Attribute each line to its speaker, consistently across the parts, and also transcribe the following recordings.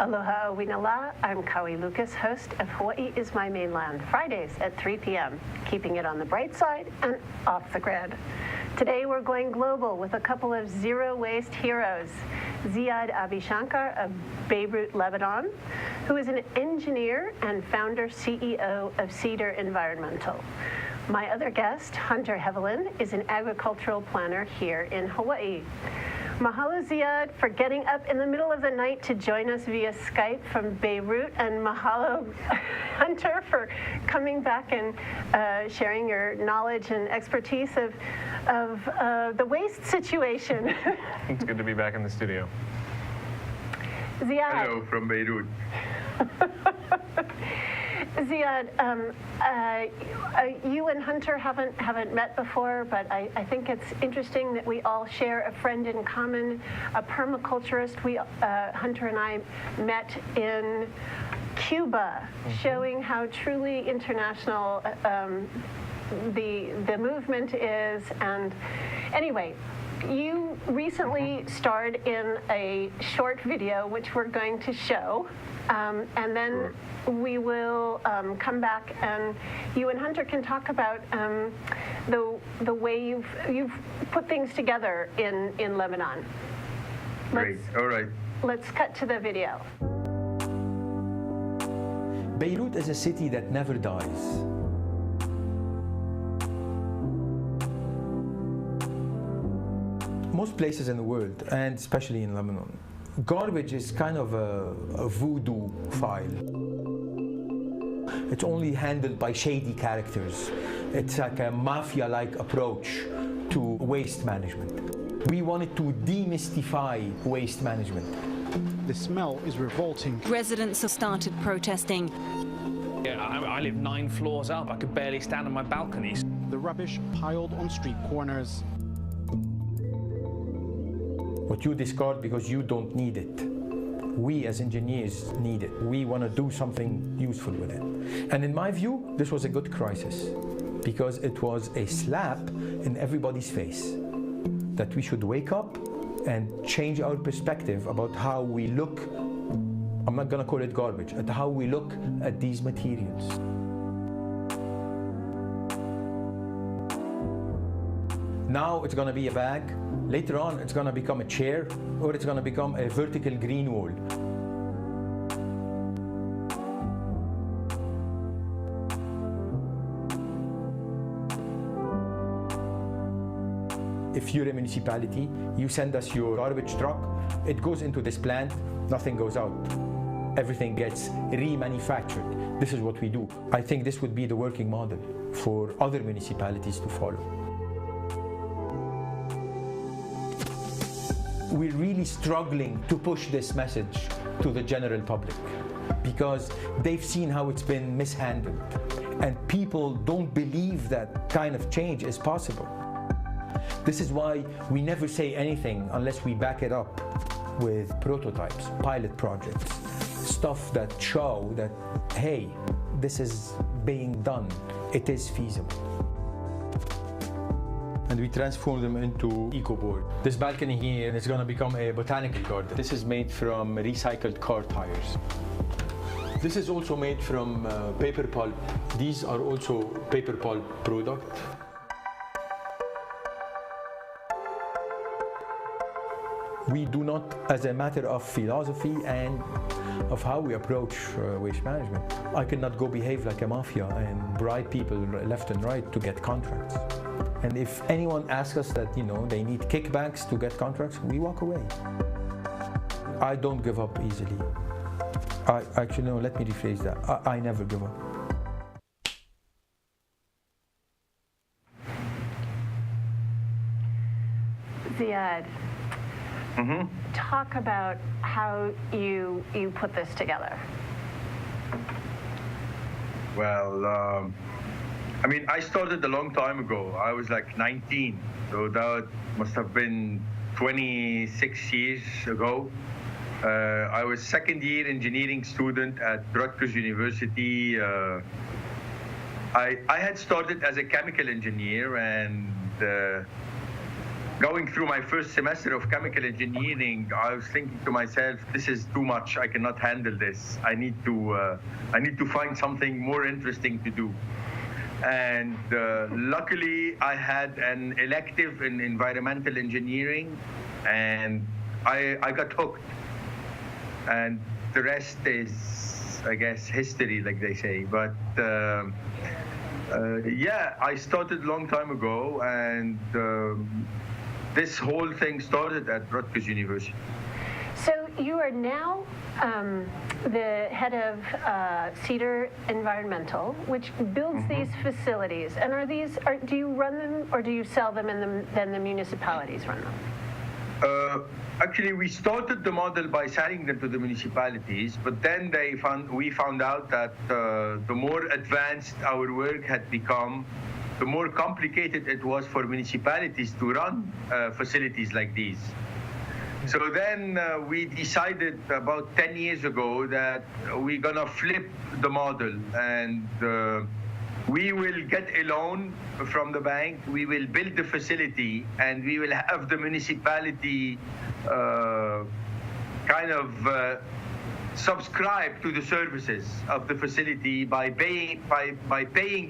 Speaker 1: Aloha Winala, I'm Kaui Lucas, host of Hawaii is My Mainland, Fridays at 3 p.m., keeping it on the bright side and off the grid. Today we're going global with a couple of zero-waste heroes. Ziad Abi Chaker of Beirut, Lebanon, who is an engineer and founder CEO of Cedar Environmental. My other guest, Hunter Heaivilin, is an agricultural planner here in Hawaii. Mahalo, Ziad, for getting up in the middle of the night to join us via Skype from Beirut, and mahalo, Hunter, for coming back and sharing your knowledge and expertise of the waste situation.
Speaker 2: It's good to be back in the studio.
Speaker 1: Ziad.
Speaker 3: Hello from Beirut.
Speaker 1: Ziad, you and Hunter haven't met before, but I think it's interesting that we all share a friend in common, a permaculturist. Hunter and I met in Cuba, showing how truly international the movement is. And anyway, you recently starred in a short video, which we're going to show, and then we will come back, and you and Hunter can talk about the way you've put things together in Lebanon.
Speaker 3: Great. All right.
Speaker 1: Let's cut to the video.
Speaker 4: Beirut is a city that never dies. Most places in the world, and especially in Lebanon, garbage is kind of a voodoo file. It's only handled by shady characters. It's like a mafia-like approach to waste management. We wanted to demystify waste management.
Speaker 5: The smell is revolting.
Speaker 6: Residents have started protesting.
Speaker 7: Yeah, I live 9 floors up. I could barely stand on my balconies.
Speaker 5: The rubbish piled on street corners.
Speaker 4: What you discard because you don't need it. We as engineers need it. We want to do something useful with it. And in my view, this was a good crisis because it was a slap in everybody's face that we should wake up and change our perspective about how we look. I'm not going to call it garbage, at how we look at these materials. Now it's going to be a bag. Later on, it's going to become a chair, or it's going to become a vertical green wall. If you're a municipality, you send us your garbage truck, it goes into this plant, nothing goes out. Everything gets remanufactured. This is what we do. I think this would be the working model for other municipalities to follow. We're really struggling to push this message to the general public because they've seen how it's been mishandled, and people don't believe that kind of change is possible. This is why we never say anything unless we back it up with prototypes, pilot projects, stuff that show that, hey, this is being done, it is feasible. And we transform them into eco-board. This balcony here is going to become a botanical garden. This is made from recycled car tires. This is also made from paper pulp. These are also paper pulp products. We do not, as a matter of philosophy and of how we approach waste management, I cannot go behave like a mafia and bribe people left and right to get contracts. And if anyone asks us that, they need kickbacks to get contracts, we walk away. I don't give up easily. Actually, no, let me rephrase that. I never give up.
Speaker 1: Ziad, talk about how you put this together.
Speaker 3: Well, I started a long time ago. I was like 19, so that must have been 26 years ago. I was second-year engineering student at Rutgers University. I had started as a chemical engineer, and going through my first semester of chemical engineering, I was thinking to myself, this is too much. I cannot handle this. I need to find something more interesting to do. And luckily, I had an elective in environmental engineering, and I got hooked. And the rest is, I guess, history, like they say. But yeah, I started a long time ago, and this whole thing started at Rutgers University.
Speaker 1: So you are now the head of Cedar Environmental, which builds these facilities. And do you run them, or do you sell them and then the municipalities run them?
Speaker 3: Actually, we started the model by selling them to the municipalities, but then we found out that the more advanced our work had become, the more complicated it was for municipalities to run facilities like these. So then we decided about 10 years ago that we're gonna flip the model, and we will get a loan from the bank, we will build the facility, and we will have the municipality kind of subscribe to the services of the facility by paying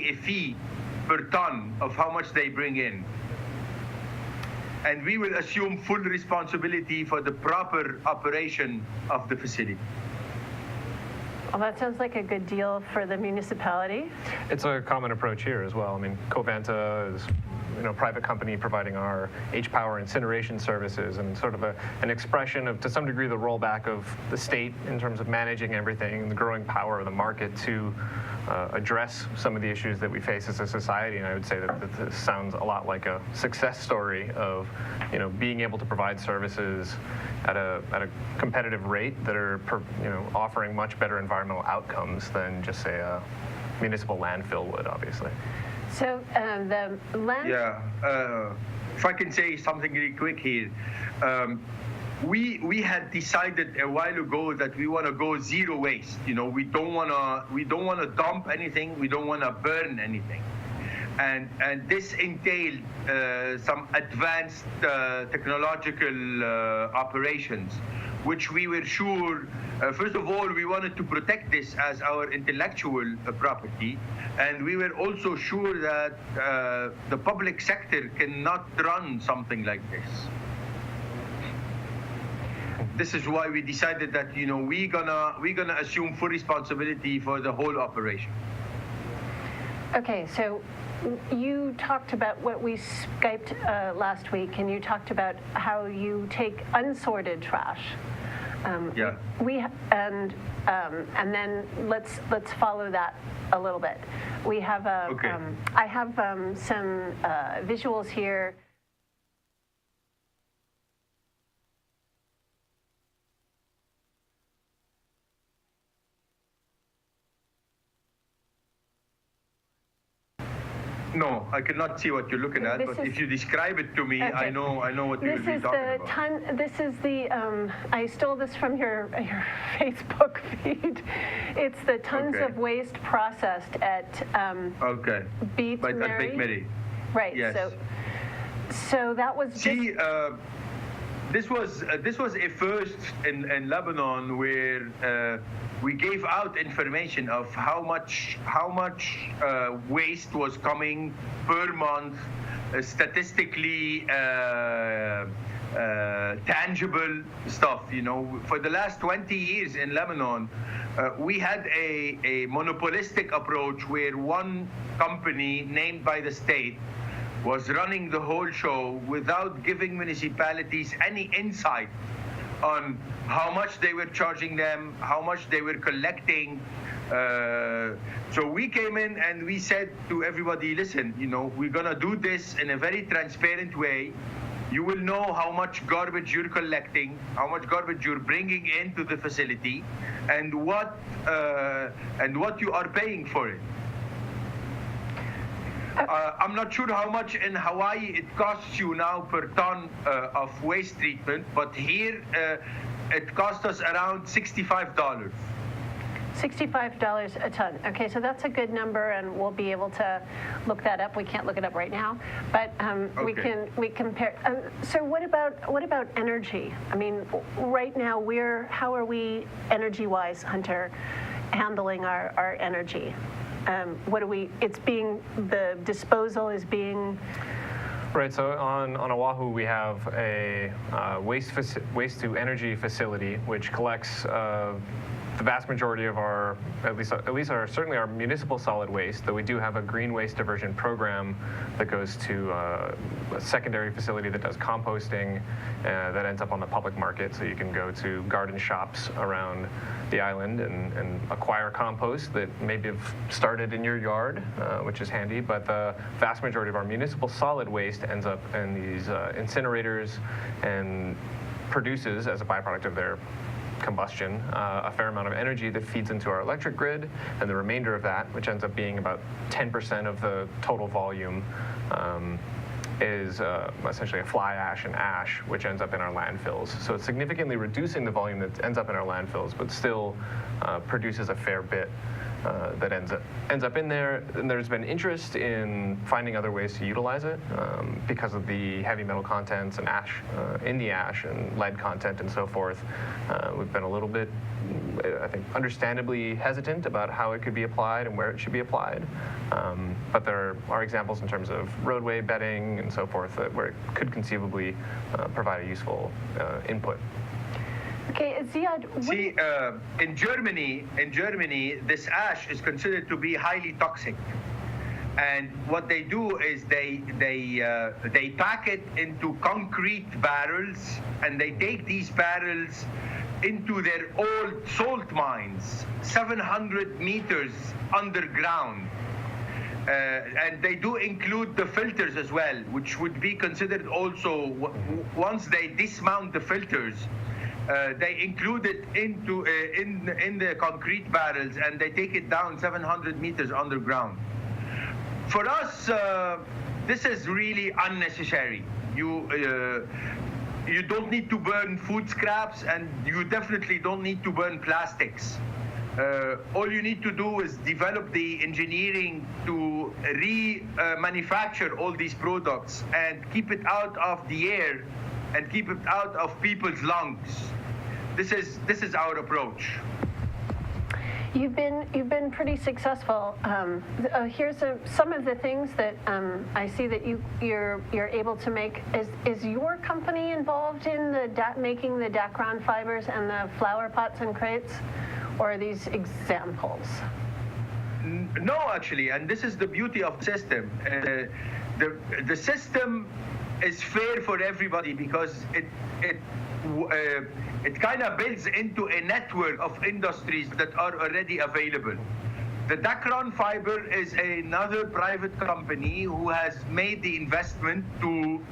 Speaker 3: a fee per ton of how much they bring in. And we will assume full responsibility for the proper operation of the facility.
Speaker 1: Well, that sounds like a good deal for the municipality.
Speaker 2: It's a common approach here as well. I mean, Covanta is a private company providing our H-Power incineration services, and sort of an expression of, to some degree, the rollback of the state in terms of managing everything and the growing power of the market to address some of the issues that we face as a society. And I would say that this sounds a lot like a success story of being able to provide services at a competitive rate that are offering much better environmental outcomes than just say a municipal landfill would, obviously.
Speaker 1: So the land.
Speaker 3: Yeah, if I can say something really quick here, we had decided a while ago that we want to go zero waste. We don't want to dump anything. We don't want to burn anything, and this entailed some advanced technological operations, which we were sure. First of all, we wanted to protect this as our intellectual property, and we were also sure that the public sector cannot run something like this. This is why we decided that we're gonna assume full responsibility for the whole operation.
Speaker 1: Okay, so you talked about what we Skyped last week, and you talked about how you take unsorted trash.
Speaker 3: Yeah.
Speaker 1: And then let's follow that a little bit. We have
Speaker 3: Okay.
Speaker 1: I have some visuals here.
Speaker 3: No, I cannot see what you're looking at, but if you describe it to me,
Speaker 1: Okay.
Speaker 3: I know what you're talking about.
Speaker 1: This is the I stole this from your Facebook feed. It's the tons
Speaker 3: Okay.
Speaker 1: of waste processed at
Speaker 3: Okay.
Speaker 1: Beat
Speaker 3: But at
Speaker 1: Mary.
Speaker 3: Big Mary.
Speaker 1: Right.
Speaker 3: Yes.
Speaker 1: So that was
Speaker 3: See, this was a first in Lebanon where we gave out information of how much waste was coming per month, statistically tangible stuff. For the last 20 years in Lebanon, we had a monopolistic approach where one company named by the state was running the whole show without giving municipalities any insight on how much they were charging them, how much they were collecting. So we came in and we said to everybody, listen, we're gonna do this in a very transparent way. You will know how much garbage you're collecting, how much garbage you're bringing into the facility, and what you are paying for it. I'm not sure how much in Hawaii it costs you now per ton of waste treatment, but here it costs us around $65.
Speaker 1: $65 a ton. Okay, so that's a good number, and we'll be able to look that up. We can't look it up right now, but
Speaker 3: Okay.
Speaker 1: we compare. So what about energy? I mean, right now how are we energy-wise, Hunter, handling our energy? The disposal is being.
Speaker 2: Right, so on Oahu we have a waste to energy facility which collects the vast majority of our, certainly our municipal solid waste, though we do have a green waste diversion program that goes to a secondary facility that does composting that ends up on the public market. So you can go to garden shops around the island and acquire compost that maybe have started in your yard, which is handy, but the vast majority of our municipal solid waste ends up in these incinerators and produces, as a byproduct of their combustion, a fair amount of energy that feeds into our electric grid, and the remainder of that, which ends up being about 10% of the total volume, is essentially a fly ash and ash, which ends up in our landfills. So it's significantly reducing the volume that ends up in our landfills, but still produces a fair bit that ends up in there. And there's been interest in finding other ways to utilize it because of the heavy metal contents and ash in the ash and lead content and so forth. We've been a little bit, I think, understandably hesitant about how it could be applied and where it should be applied. But there are examples in terms of roadway bedding and so forth where it could conceivably provide a useful input.
Speaker 1: Okay, Ziad.
Speaker 3: See, in Germany, this ash is considered to be highly toxic, and what they do is they pack it into concrete barrels, and they take these barrels into their old salt mines, 700 meters underground. And they do include the filters as well, which would be considered also, once they dismount the filters, they include it into in the concrete barrels, and they take it down 700 meters underground. For us, this is really unnecessary. You don't need to burn food scraps, and you definitely don't need to burn plastics. All you need to do is develop the engineering to manufacture all these products and keep it out of the air and keep it out of people's lungs. This is our approach.
Speaker 1: You've been pretty successful. Here's some of the things that I see that you're able to make. Is your company involved in making the Dacron fibers and the flower pots and crates, or are these examples?
Speaker 3: No, actually, and this is the beauty of the system. The system is fair for everybody because it kind of builds into a network of industries that are already available. The Dacron Fiber is another private company who has made the investment to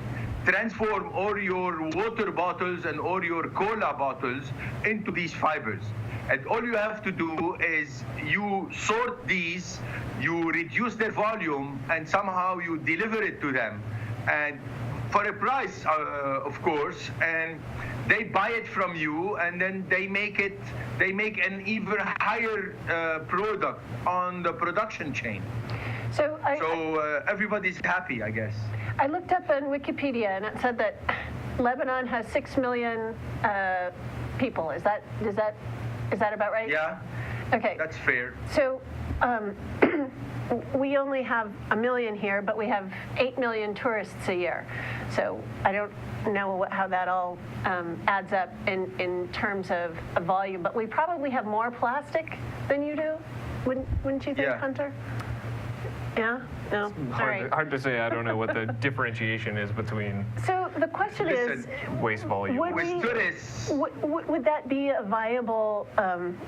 Speaker 3: transform all your water bottles and all your cola bottles into these fibers. And all you have to do is you sort these, you reduce their volume, and somehow you deliver it to them. And for a price, of course, and they buy it from you, and then they make an even higher product on the production chain.
Speaker 1: So
Speaker 3: everybody's happy, I guess.
Speaker 1: I looked up on Wikipedia, and it said that Lebanon has 6 million people. Is that about right?
Speaker 3: Yeah.
Speaker 1: Okay.
Speaker 3: That's fair.
Speaker 1: So we only have 1 million here, but we have 8 million tourists a year. So I don't know how that all adds up in terms of volume, but we probably have more plastic than you do, wouldn't you think,
Speaker 3: Yeah.
Speaker 1: Hunter? Yeah? No? All right.
Speaker 2: Hard to say. I don't know what the differentiation is between
Speaker 1: So the question is,
Speaker 2: waste volume.
Speaker 3: With tourists,
Speaker 1: would that be a viable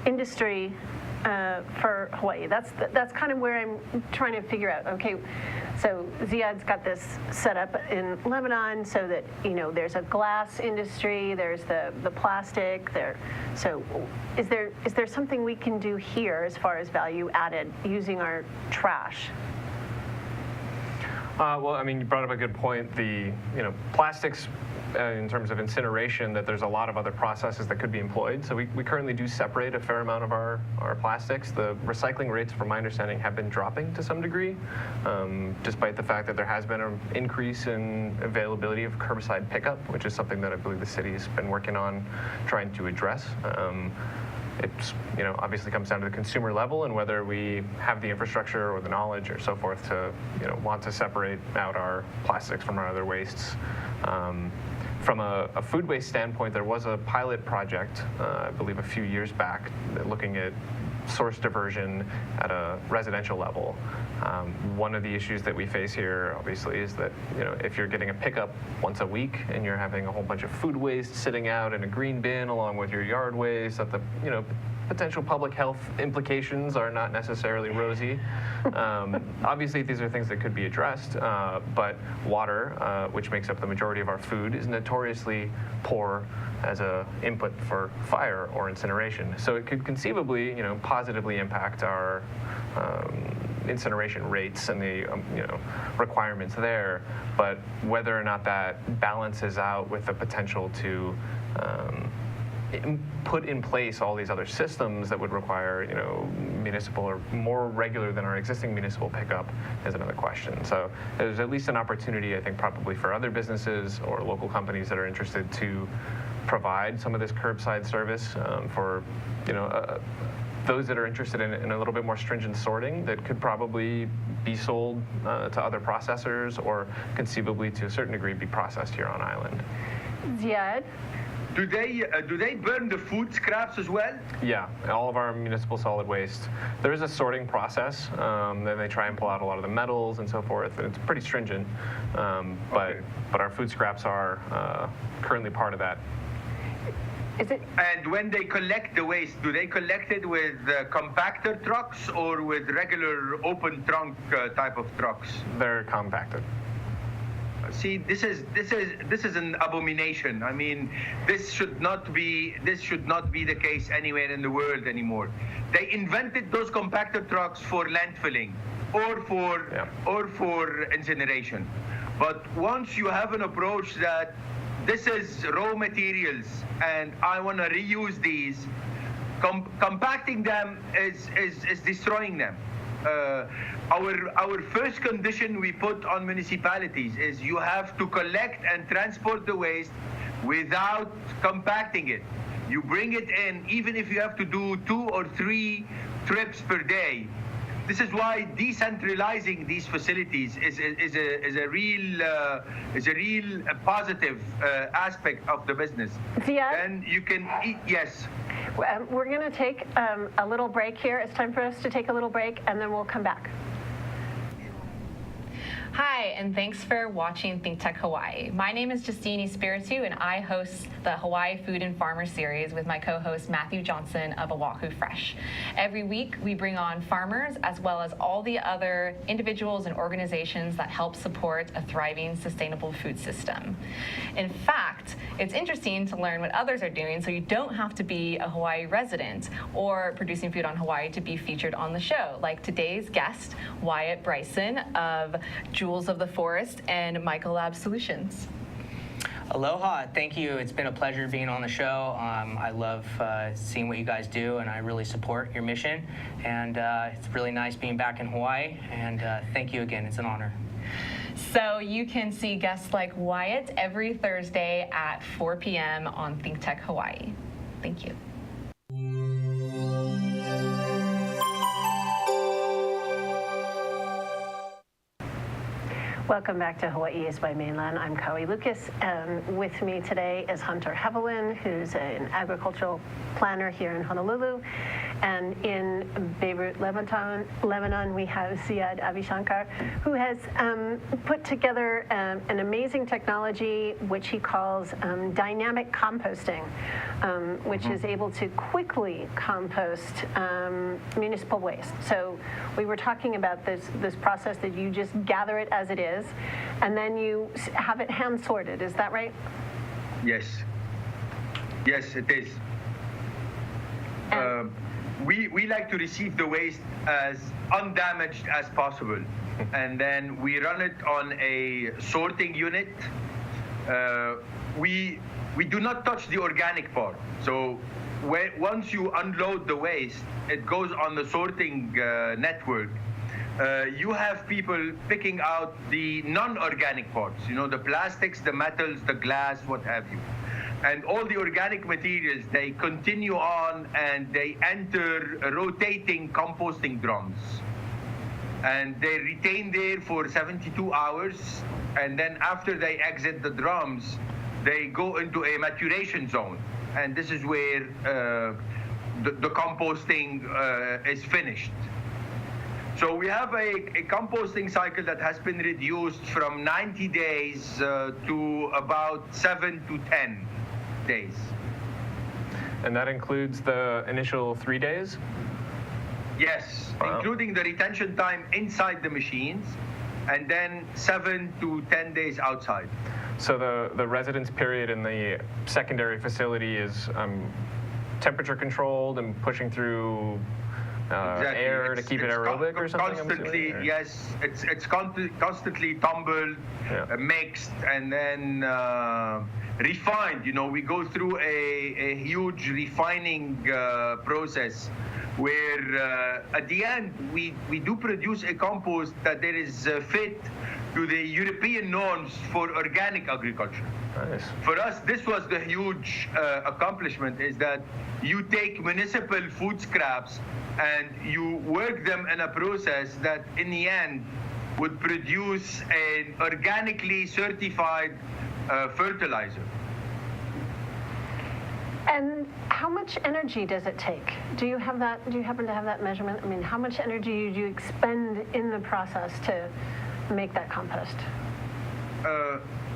Speaker 1: industry for Hawaii? That's kind of where I'm trying to figure out. Okay, so Ziad's got this set up in Lebanon so that there's a glass industry, there's the plastic there. So is there something we can do here as far as value added using our trash?
Speaker 2: Well, I mean, you brought up a good point. The plastics in terms of incineration, that there's a lot of other processes that could be employed. So we currently do separate a fair amount of our plastics. The recycling rates, from my understanding, have been dropping to some degree, despite the fact that there has been an increase in availability of curbside pickup, which is something that I believe the city's been working on trying to address. It's, obviously comes down to the consumer level and whether we have the infrastructure or the knowledge or so forth to, want to separate out our plastics from our other wastes. From a food waste standpoint, there was a pilot project, I believe a few years back, looking at source diversion at a residential level. One of the issues that we face here, obviously, is that if you're getting a pickup once a week and you're having a whole bunch of food waste sitting out in a green bin along with your yard waste, that the potential public health implications are not necessarily rosy. Obviously, these are things that could be addressed, but water, which makes up the majority of our food, is notoriously poor as an input for fire or incineration. So it could conceivably, positively impact our incineration rates and the requirements there. But whether or not that balances out with the potential to put in place all these other systems that would require, municipal or more regular than our existing municipal pickup is another question. So there's at least an opportunity, I think, probably for other businesses or local companies that are interested to provide some of this curbside service for, those that are interested in a little bit more stringent sorting that could probably be sold to other processors or conceivably to a certain degree be processed here on island.
Speaker 1: Ziad?
Speaker 3: Do they burn the food scraps as well?
Speaker 2: Yeah, all of our municipal solid waste. There is a sorting process. Then they try and pull out a lot of the metals and so forth. And it's pretty stringent, but our food scraps are currently part of that.
Speaker 1: Is it?
Speaker 3: And when they collect the waste, do they collect it with compactor trucks or with regular open trunk type of trucks?
Speaker 2: They're compacted.
Speaker 3: See, this is an abomination. I mean, this should not be the case anywhere in the world anymore. They invented those compactor trucks for landfilling or for incineration. But once you have an approach that this is raw materials and I want to reuse these, compacting them is destroying them. Our first condition we put on municipalities is you have to collect and transport the waste without compacting it. You bring it in, even if you have to do 2 or 3 trips per day. This is why decentralizing these facilities is a real positive aspect of the business.
Speaker 1: Ziad?
Speaker 3: And you can eat, yes.
Speaker 1: We're going to take a little break here. It's time for us to take a little break, and then we'll come back.
Speaker 8: Hi, and thanks for watching ThinkTech Hawaii. My name is Justine Espiritu, and I host the Hawaii Food and Farmer Series with my co-host Matthew Johnson of Oahu Fresh. Every week, we bring on farmers as well as all the other individuals and organizations that help support a thriving, sustainable food system. In fact, it's interesting to learn what others are doing, so you don't have to be a Hawaii resident or producing food on Hawaii to be featured on the show, like today's guest, Wyatt Bryson of Jewels of the Forest and Mycolab Solutions.
Speaker 9: Aloha, thank you. It's been a pleasure being on the show. I love seeing what you guys do, and I really support your mission. And it's really nice being back in Hawaii, and thank you again. It's an honor.
Speaker 8: So you can see guests like Wyatt every Thursday at 4 p.m. on ThinkTech Hawaii. Thank you.
Speaker 1: Welcome back to Hawaii is my mainland. I'm Kaui Lucas, and with me today is Hunter Heaivilin, who's an agricultural planner here in Honolulu. And in Beirut, Lebanon, we have Ziad Abi Chaker, who has put together an amazing technology which he calls dynamic composting, which is able to quickly compost municipal waste. So we were talking about this process that you just gather it as it is, and then you have it hand sorted. Is that right?
Speaker 3: Yes. Yes, it is. We like to receive the waste as undamaged as possible, and then we run it on a sorting unit we do not touch the organic part. So once you unload the waste, it goes on the sorting network. You have people picking out the non-organic parts, the plastics, the metals, the glass, what have you. And all the organic materials, they continue on and they enter rotating composting drums. And they retain there for 72 hours. And then after they exit the drums, they go into a maturation zone. And this is where the composting is finished. So we have a composting cycle that has been reduced from 90 days to about 7 to 10 days.
Speaker 2: And that includes the initial 3 days?
Speaker 3: Yes,
Speaker 2: wow.
Speaker 3: Including the retention time inside the machines, and then 7 to 10 days outside.
Speaker 2: So the residence period in the secondary facility is temperature controlled and pushing through
Speaker 3: exactly.
Speaker 2: air to keep it aerobic or something?
Speaker 3: Constantly, yes. It's constantly tumbled, mixed, and then refined. We go through a huge refining process where at the end we do produce a compost that there is fit to the European norms for organic agriculture.
Speaker 2: Nice.
Speaker 3: For us, this was the huge accomplishment, is that you take municipal food scraps and you work them in a process that in the end would produce an organically certified fertilizer.
Speaker 1: And how much energy does it take? Do you have that? Do you happen to have that measurement? I mean, how much energy do you expend in the process to make that compost?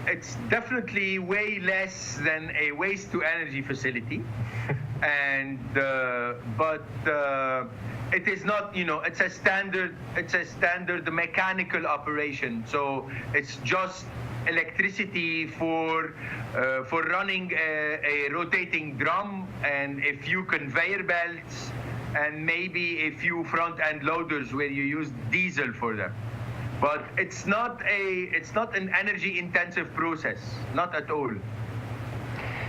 Speaker 3: It's definitely way less than a waste-to-energy facility, and but it is not. It's a standard mechanical operation. So it's just electricity for running a rotating drum and a few conveyor belts and maybe a few front-end loaders where you use diesel for them. But it's not an energy-intensive process, not at all.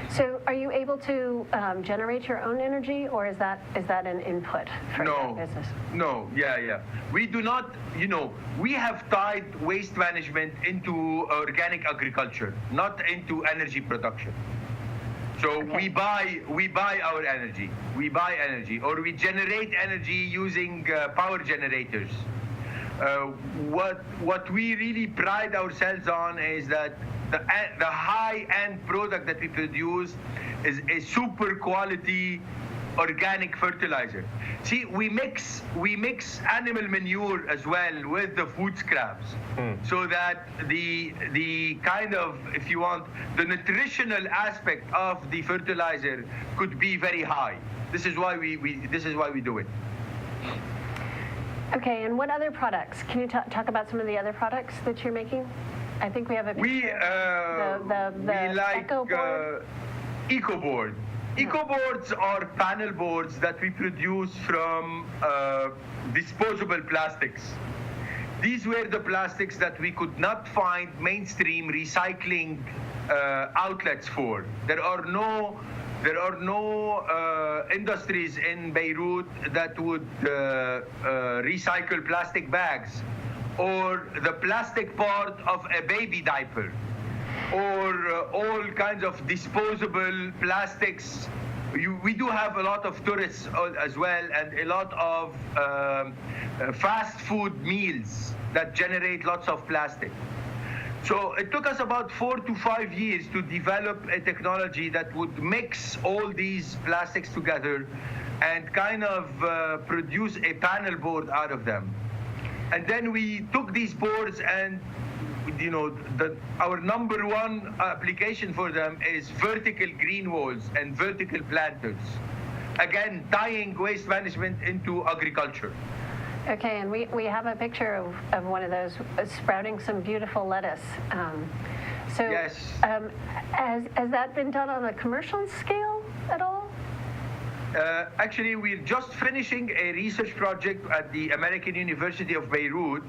Speaker 1: So are you able to generate your own energy, or is that an input for your business?
Speaker 3: No, yeah. We do not, we have tied waste management into organic agriculture, not into energy production. So
Speaker 1: Okay.
Speaker 3: we buy our energy. We buy energy, or we generate energy using power generators. What we really pride ourselves on is that the high-end product that we produce is a super quality organic fertilizer. See, we mix animal manure as well with the food scraps, so that the kind of, if you want, the nutritional aspect of the fertilizer could be very high. This is why we do it.
Speaker 1: Okay, and what other products? Can you talk about some of the other products that you're making? I think we have a picture.
Speaker 3: We like
Speaker 1: EcoBoard.
Speaker 3: EcoBoard. EcoBoards are panel boards that we produce from disposable plastics. These were the plastics that we could not find mainstream recycling outlets for. There are no industries in Beirut that would recycle plastic bags, or the plastic part of a baby diaper, or all kinds of disposable plastics. We do have a lot of tourists as well, and a lot of fast food meals that generate lots of plastic. So it took us about 4 to 5 years to develop a technology that would mix all these plastics together and kind of produce a panel board out of them. And then we took these boards and, our number one application for them is vertical green walls and vertical planters. Again, tying waste management into agriculture.
Speaker 1: Okay, and we have a picture of one of those sprouting some beautiful lettuce.
Speaker 3: Yes.
Speaker 1: Has that been done on a commercial scale at all?
Speaker 3: Actually, we're just finishing a research project at the American University of Beirut,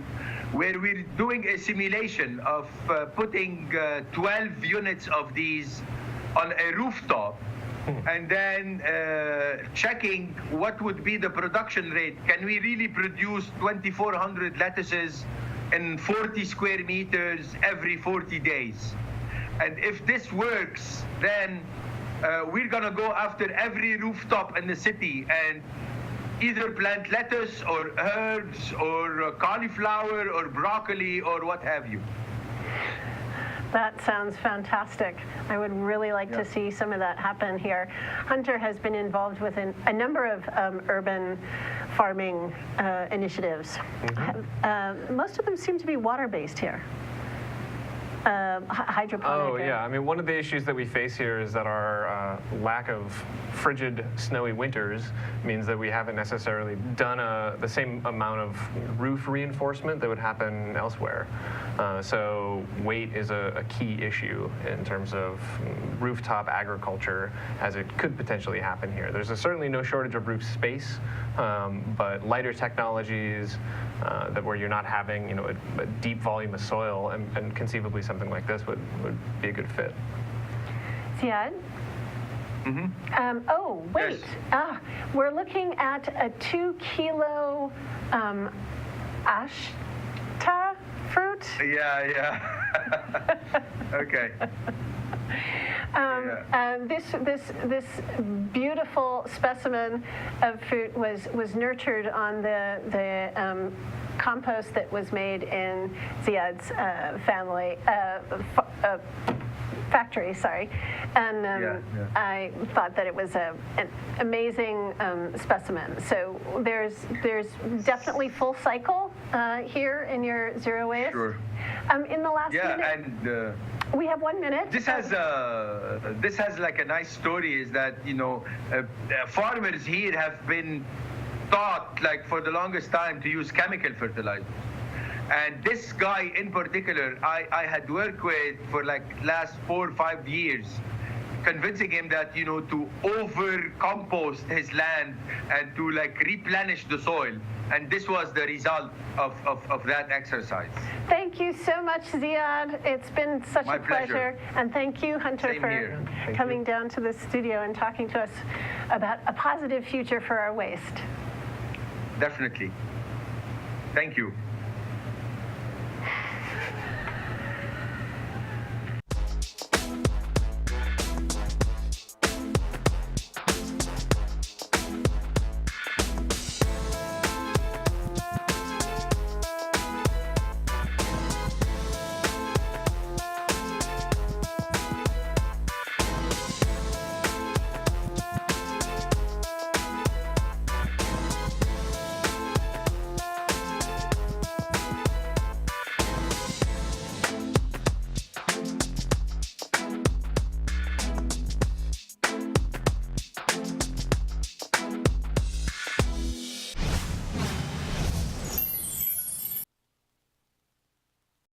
Speaker 3: where we're doing a simulation of putting 12 units of these on a rooftop, and then checking what would be the production rate. Can we really produce 2,400 lettuces in 40 square meters every 40 days? And if this works, then we're gonna go after every rooftop in the city and either plant lettuce or herbs or cauliflower or broccoli or what have you.
Speaker 1: That sounds fantastic. I would really like to see some of that happen here. Hunter has been involved with a number of urban farming initiatives. Most of them seem to be water-based here. Hydroponic.
Speaker 2: Oh, yeah. I mean, one of the issues that we face here is that our lack of frigid, snowy winters means that we haven't necessarily done the same amount of roof reinforcement that would happen elsewhere. So weight is a key issue in terms of rooftop agriculture, as it could potentially happen here. There's certainly no shortage of roof space, but lighter technologies that where you're not having a deep volume of soil and conceivably something like this would be a good fit.
Speaker 1: Ziad? Oh, wait.
Speaker 3: Yes.
Speaker 1: We're looking at a 2-kilo ashta fruit.
Speaker 3: Yeah. Okay.
Speaker 1: This beautiful specimen of fruit was nurtured on the compost that was made in Ziad's family factory. Sorry, and I thought that it was an amazing specimen. So there's definitely full cycle here in your zero waste.
Speaker 3: Sure.
Speaker 1: In the last minute,
Speaker 3: and
Speaker 1: we have 1 minute.
Speaker 3: this has like a nice story. Is that farmers here have been taught like for the longest time to use chemical fertilizers. And this guy in particular, I had worked with for like last 4 or 5 years, convincing him that to over compost his land and to like replenish the soil. And this was the result of that exercise.
Speaker 1: Thank you so much, Ziad. It's been such
Speaker 3: My
Speaker 1: a pleasure.
Speaker 3: pleasure.
Speaker 1: And thank you, Hunter,
Speaker 3: Same
Speaker 1: for
Speaker 3: here.
Speaker 1: coming down to the studio and talking to us about a positive future for our waste.
Speaker 3: Definitely. Thank you.